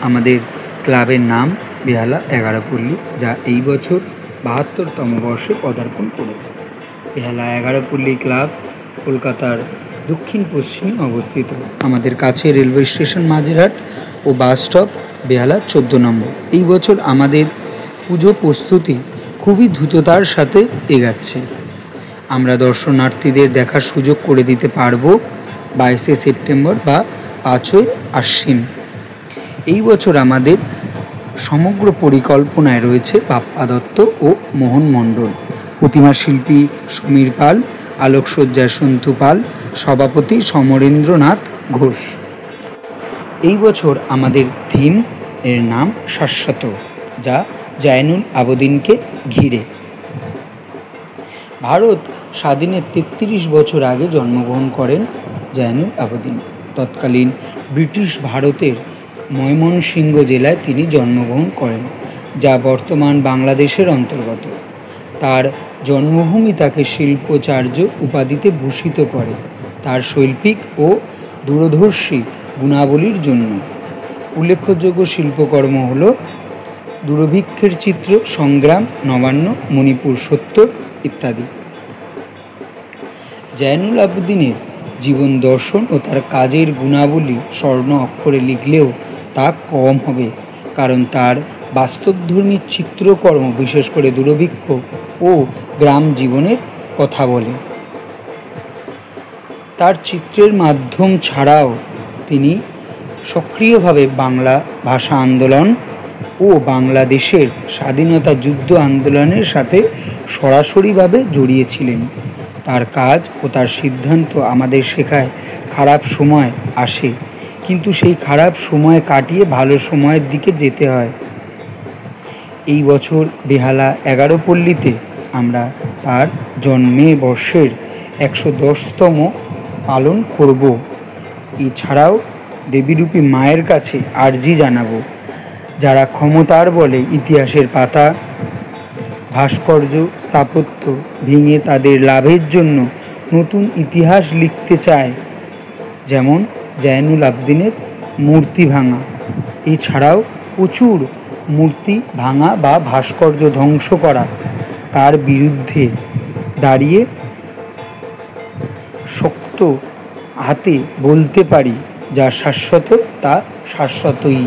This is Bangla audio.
আমাদের ক্লাবের নাম বেহালা 11পল্লী, যা এই বছর ৭২তম বর্ষে পদার্পণ করেছে। বেহালা 11পল্লী ক্লাব কলকাতার দক্ষিণ পশ্চিমে অবস্থিত। আমাদের কাছে রেলওয়ে স্টেশন মাঝেরহাট ও বাস স্টপ বেহালা 14 নম্বর। এই বছর আমাদের পুজো প্রস্তুতি খুবই দ্রুততার সাথে এগাচ্ছে। আমরা দর্শনার্থীদের দেখার সুযোগ করে দিতে পারব 22শে সেপ্টেম্বর বা 5ই আশ্বিন। এই বছর আমাদের সমগ্র পরিকল্পনায় রয়েছে বাপ্পা দত্ত ও মোহন মণ্ডল, প্রতিমা শিল্পী সমীর পাল, আলোকসজ্জায় সন্তু পাল, সভাপতি সমরেন্দ্রনাথ ঘোষ। এই বছর আমাদের থিম এর নাম শাশ্বত, যা জয়নুল আবেদিনকে ঘিরে। ভারত স্বাধীনের 33 বছর আগে জন্মগ্রহণ করেন জয়নুল আবেদিন। তৎকালীন ব্রিটিশ ভারতের ময়মনসিংহ জেলায় তিনি জন্মগ্রহণ করেন, যা বর্তমান বাংলাদেশের অন্তর্গত। তার জন্মভূমি তাকে শিল্পাচার্য উপাধিতে ভূষিত করে তার শৈল্পিক ও দূরদর্শী গুণাবলীর জন্য। উল্লেখযোগ্য শিল্পকর্ম হল দুর্ভিক্ষের চিত্র, সংগ্রাম, নবান্ন, মণিপুর ৭০ ইত্যাদি। জয়নুল আবেদিনের জীবন দর্শন ও তার কাজের গুণাবলী স্বর্ণ অক্ষরে লিখলেও তা কম হবে, কারণ তার বাস্তবধর্মী চিত্রকর্ম বিশেষ করে দুর্ভিক্ষ ও গ্রাম জীবনের কথা বলে। তার চিত্রের মাধ্যম ছাড়াও তিনি সক্রিয়ভাবে বাংলা ভাষা আন্দোলন ও বাংলাদেশের স্বাধীনতা যুদ্ধ আন্দোলনের সাথে সরাসরিভাবে জড়িয়েছিলেন। তার কাজ ও তার সিদ্ধান্ত আমাদের শেখায় খারাপ সময় আসে, কিন্তু সেই খারাপ সময় কাটিয়ে ভালো সময়ের দিকে যেতে হয়। এই বছর বেহালা 11পল্লীতে আমরা তার জন্মে বর্ষের 110তম পালন করব। এছাড়াও দেবীরূপী মায়ের কাছে আর্জি জানাব, যারা ক্ষমতার বলে ইতিহাসের পাতা, ভাস্কর্য, স্থাপত্য ভেঙে তাদের লাভের জন্য নতুন ইতিহাস লিখতে চায়, যেমন জয়নুল আবেদিনের মূর্তি ভাঙা। এছাড়াও প্রচুর মূর্তি ভাঙা বা ভাস্কর্য ধ্বংস করা, তার বিরুদ্ধে দাঁড়িয়ে শক্ত হাতে বলতে পারি, যা শাশ্বত তা শাশ্বতই।